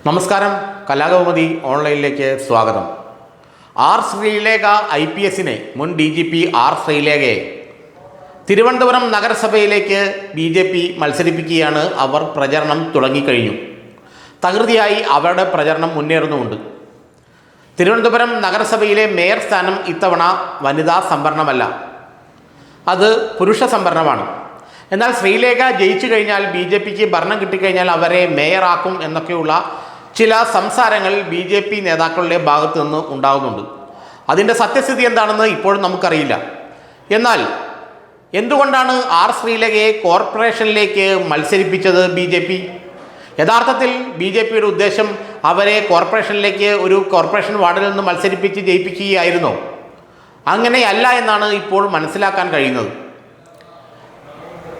നമസ്കാരം. കലാകൗമുദി ഓൺലൈനിലേക്ക് സ്വാഗതം. ആർ ശ്രീലേഖ IPSനെ മുൻ DGP ആർ ശ്രീലേഖയെ തിരുവനന്തപുരം നഗരസഭയിലേക്ക് BJP മത്സരിപ്പിക്കുകയാണ്. അവർ പ്രചരണം തുടങ്ങിക്കഴിഞ്ഞു. തകൃതിയായി അവരുടെ പ്രചരണം മുന്നേറുന്നുമുണ്ട്. തിരുവനന്തപുരം നഗരസഭയിലെ മേയർ സ്ഥാനം ഇത്തവണ വനിതാ സംവരണമല്ല, അത് പുരുഷ സംവരണമാണ്. എന്നാൽ ശ്രീലേഖ ജയിച്ചു കഴിഞ്ഞാൽ BJPക്ക് ഭരണം കിട്ടിക്കഴിഞ്ഞാൽ അവരെ മേയറാക്കും എന്നൊക്കെയുള്ള ചില സംസാരങ്ങൾ BJP നേതാക്കളുടെ ഭാഗത്തു നിന്ന് ഉണ്ടാകുന്നുണ്ട്. അതിൻ്റെ സത്യസ്ഥിതി എന്താണെന്ന് ഇപ്പോഴും നമുക്കറിയില്ല. എന്നാൽ എന്തുകൊണ്ടാണ് ആർ ശ്രീലേഖയെ കോർപ്പറേഷനിലേക്ക് മത്സരിപ്പിച്ചത് BJP? യഥാർത്ഥത്തിൽ BJPയുടെ ഉദ്ദേശം അവരെ കോർപ്പറേഷനിലേക്ക് ഒരു കോർപ്പറേഷൻ വാർഡിൽ നിന്ന് മത്സരിപ്പിച്ച് ജയിപ്പിക്കുകയായിരുന്നോ? അങ്ങനെയല്ല എന്നാണ് ഇപ്പോൾ മനസ്സിലാക്കാൻ കഴിയുന്നത്.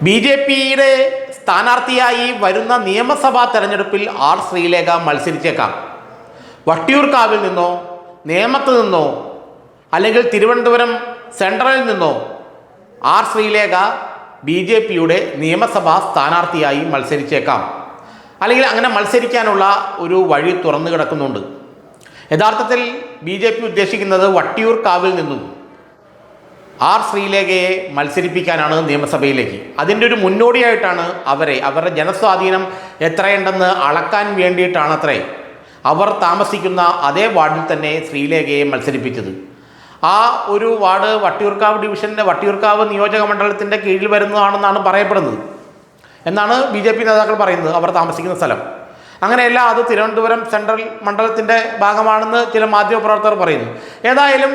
BJPയുടെ സ്ഥാനാർത്ഥിയായി വരുന്ന നിയമസഭാ തെരഞ്ഞെടുപ്പിൽ ആർ ശ്രീലേഖ മത്സരിച്ചേക്കാം. വട്ടിയൂർക്കാവിൽ നിന്നോ നേമത്ത് നിന്നോ അല്ലെങ്കിൽ തിരുവനന്തപുരം സെൻട്രലിൽ നിന്നോ ആർ ശ്രീലേഖ BJPയുടെ നിയമസഭാ സ്ഥാനാർത്ഥിയായി മത്സരിച്ചേക്കാം. അല്ലെങ്കിൽ അങ്ങനെ മത്സരിക്കാനുള്ള ഒരു വഴി തുറന്നു കിടക്കുന്നുണ്ട്. യഥാർത്ഥത്തിൽ BJP ഉദ്ദേശിക്കുന്നത് വട്ടിയൂർക്കാവിൽ നിന്നും ആർ ശ്രീലേഖയെ മത്സരിപ്പിക്കാനാണ് നിയമസഭയിലേക്ക്. അതിൻ്റെ ഒരു മുന്നോടിയായിട്ടാണ് അവരുടെ ജനസ്വാധീനം എത്രയുണ്ടെന്ന് അളക്കാൻ വേണ്ടിയിട്ടാണത്രേ അവർ താമസിക്കുന്ന അതേ വാർഡിൽ തന്നെ ശ്രീലേഖയെ മത്സരിപ്പിച്ചത്. ആ ഒരു വാർഡ് വട്ടിയൂർക്കാവ് ഡിവിഷൻ്റെ വട്ടിയൂർക്കാവ് നിയോജക മണ്ഡലത്തിൻ്റെ കീഴിൽ വരുന്നതാണെന്നാണ് പറയപ്പെടുന്നത് എന്നാണ് BJP നേതാക്കൾ പറയുന്നത്. അവർ താമസിക്കുന്ന സ്ഥലം അങ്ങനെയല്ല, അത് തിരുവനന്തപുരം സെൻട്രൽ മണ്ഡലത്തിൻ്റെ ഭാഗമാണെന്ന് ചില മാധ്യമപ്രവർത്തകർ പറയുന്നു. ഏതായാലും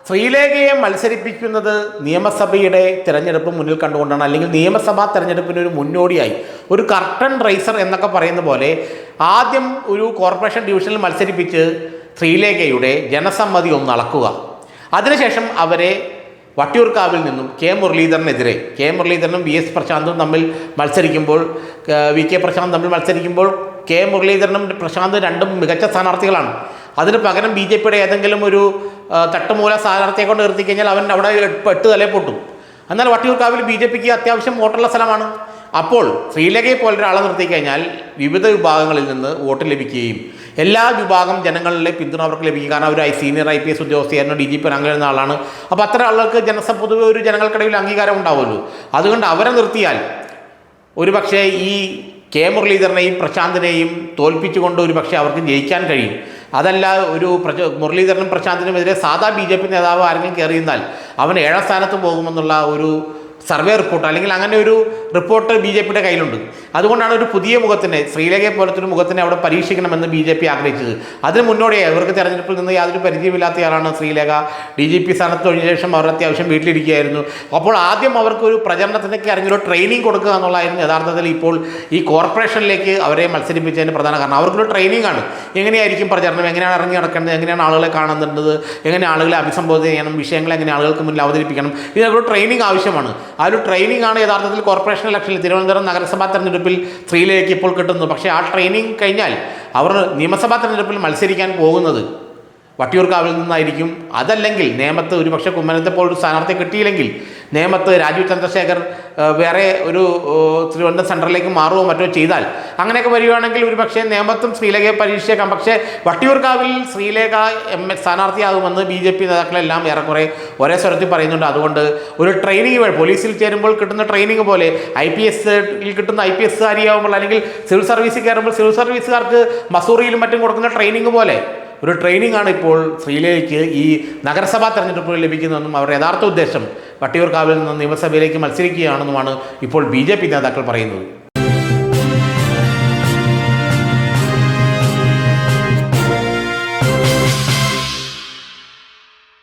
ശ്രീലേഖയെ മത്സരിപ്പിക്കുന്നത് നിയമസഭയുടെ തിരഞ്ഞെടുപ്പ് മുന്നിൽ കണ്ടുകൊണ്ടാണ്, അല്ലെങ്കിൽ നിയമസഭാ തെരഞ്ഞെടുപ്പിന് ഒരു മുന്നോടിയായി, ഒരു കർട്ടൻ റൈസർ എന്നൊക്കെ പറയുന്ന പോലെ ആദ്യം ഒരു കോർപ്പറേഷൻ ഡിവിഷനിൽ മത്സരിപ്പിച്ച് ശ്രീലേഖയുടെ ജനസമ്മതി ഒന്ന് അളക്കുക. അതിനുശേഷം അവരെ വട്ടിയൂർക്കാവിൽ നിന്നും മുരളീധരനെതിരെ മുരളീധരനും VS പ്രശാന്തും തമ്മിൽ മത്സരിക്കുമ്പോൾ VK പ്രശാന്ത് തമ്മിൽ മത്സരിക്കുമ്പോൾ മുരളീധരനും പ്രശാന്ത് രണ്ടും മികച്ച സ്ഥാനാർത്ഥികളാണ്. അതിന് പകരം BJPയുടെ ഏതെങ്കിലും ഒരു തട്ടുമൂല സ്ഥാനാർത്ഥിയെ കൊണ്ട് നിർത്തിക്കഴിഞ്ഞാൽ അവൻ അവിടെ 8 തലയിൽ പൊട്ടും. എന്നാൽ വട്ടിയൂർക്കാവിൽ BJPക്ക് അത്യാവശ്യം വോട്ടുള്ള സ്ഥലമാണ്. അപ്പോൾ ശ്രീലേഖയെ പോലെ ഒരാളെ നിർത്തിക്കഴിഞ്ഞാൽ വിവിധ വിഭാഗങ്ങളിൽ നിന്ന് വോട്ട് ലഭിക്കുകയും എല്ലാ വിഭാഗം ജനങ്ങളിലെ പിന്തുണ അവർക്ക് ലഭിക്കും. കാരണം അവർ സീനിയർ IPS ഉദ്യോഗസ്ഥയായിരുന്നു, DGP റാങ്കിലുന്ന ആളാണ്. അപ്പോൾ അത്തരം ആളുകൾക്ക് പൊതുവെ ഒരു ജനങ്ങൾക്കിടയിൽ അംഗീകാരം ഉണ്ടാവുമല്ലോ. അതുകൊണ്ട് അവരെ നിർത്തിയാൽ ഒരുപക്ഷെ ഈ മുരളീധരനെയും പ്രശാന്തിനെയും തോൽപ്പിച്ചുകൊണ്ട് ഒരുപക്ഷെ അവർക്ക് ജയിക്കാൻ കഴിയും. അതല്ല, ഒരു മുരളീധരനും പ്രശാന്തിനുമെതിരെ സാധാ BJP നേതാവ് ആരെങ്കിലും കയറിയിരുന്നാൽ അവൻ 7ാം സ്ഥാനത്ത് പോകുമെന്നുള്ള ഒരു സർവേ റിപ്പോർട്ട്, അല്ലെങ്കിൽ അങ്ങനെ ഒരു റിപ്പോർട്ട് BJPയുടെ കയ്യിലുണ്ട്. അതുകൊണ്ടാണ് ഒരു പുതിയ മുഖത്തിനെ, ശ്രീലേഖയെ പോലത്തെ ഒരു മുഖത്തിനെ അവിടെ പരീക്ഷിക്കണമെന്ന് BJP ആഗ്രഹിച്ചത്. അതിന് മുന്നോടിയായി അവർക്ക് തെരഞ്ഞെടുപ്പിൽ നിന്ന് യാതൊരു പരിചയമില്ലാത്തയാളാണ് ശ്രീലേഖ. DGP സ്ഥാനത്ത് കഴിഞ്ഞ ശേഷം അവർ അത്യാവശ്യം വീട്ടിലിരിക്കുകയായിരുന്നു. അപ്പോൾ ആദ്യം അവർക്ക് ഒരു പ്രചരണത്തിനൊക്കെ ഇറങ്ങിയൊരു ട്രെയിനിങ് കൊടുക്കുക എന്നുള്ളതായിരുന്നു യഥാർത്ഥത്തിൽ ഇപ്പോൾ ഈ കോർപ്പറേഷനിലേക്ക് അവരെ മത്സരിപ്പിച്ചതിന് പ്രധാന കാരണം. അവർക്കൊരു ട്രെയിനിങ് ആണ്. എങ്ങനെയായിരിക്കും പ്രചരണം, എങ്ങനെയാണ് ഇറങ്ങി നടക്കേണ്ടത്, എങ്ങനെയാണ് ആളുകളെ കാണുന്നുണ്ടത്, എങ്ങനെ ആളുകളെ അഭിസംബോധന ചെയ്യണം, വിഷയങ്ങൾ എങ്ങനെ ആളുകൾക്ക് മുന്നിൽ അവതരിപ്പിക്കണം, ഇതിനൊരു ട്രെയിനിങ് ആവശ്യമാണ്. ആ ഒരു ട്രെയിനിങ് ആണ് യഥാർത്ഥത്തിൽ കോർപ്പറേഷൻ ഇലക്ഷനിൽ തിരുവനന്തപുരം നഗരസഭാ തെരഞ്ഞെടുപ്പിൽ ശ്രീലേഖയ്ക്ക് ഇപ്പോൾ കിട്ടുന്നു. പക്ഷേ ആ ട്രെയിനിങ് കഴിഞ്ഞാൽ അവർ നിയമസഭാ തെരഞ്ഞെടുപ്പിൽ മത്സരിക്കാൻ പോകുന്നത് വട്ടിയൂർക്കാവിൽ നിന്നായിരിക്കും. അതല്ലെങ്കിൽ നേമത്ത് ഒരുപക്ഷെ കുമ്മനത്തെ പോലൊരു സ്ഥാനാർത്ഥി കിട്ടിയില്ലെങ്കിൽ നേമത്ത് രാജീവ് ചന്ദ്രശേഖർ വേറെ ഒരു തിരുവനന്തപുരം സെൻട്രലിലേക്ക് മാറുകയോ മറ്റോ ചെയ്താൽ, അങ്ങനെയൊക്കെ വരികയാണെങ്കിൽ ഒരുപക്ഷെ നേമത്തും ശ്രീലേഖയെ പരീക്ഷിച്ചേക്കാം. പക്ഷേ വട്ടിയൂർക്കാവിൽ ശ്രീലേഖ സ്ഥാനാർത്ഥിയാകുമെന്ന് BJP നേതാക്കളെല്ലാം ഏറെക്കുറെ ഒരേ സ്വരത്തിൽ പറയുന്നുണ്ട്. അതുകൊണ്ട് ഒരു ട്രെയിനിങ് വഴി, പോലീസിൽ ചേരുമ്പോൾ കിട്ടുന്ന ട്രെയിനിങ് പോലെ IPSൽ കിട്ടുന്ന IPSകാരിയാകുമ്പോൾ, അല്ലെങ്കിൽ സിവിൽ സർവീസിൽ കയറുമ്പോൾ സിവിൽ സർവീസുകാർക്ക് മസൂറിയിലും മറ്റും കൊടുക്കുന്ന ട്രെയിനിങ് പോലെ ഒരു ട്രെയിനിങ് ആണ് ഇപ്പോൾ ശ്രീലേഖയ്ക്ക് ഈ നഗരസഭാ തെരഞ്ഞെടുപ്പുകൾ ലഭിക്കുന്നതെന്നും അവരുടെ യഥാർത്ഥ ഉദ്ദേശം വട്ടിയൂർക്കാവിൽ നിന്ന് നിയമസഭയിലേക്ക് മത്സരിക്കുകയാണെന്നുമാണ് ഇപ്പോൾ BJP നേതാക്കൾ പറയുന്നത്.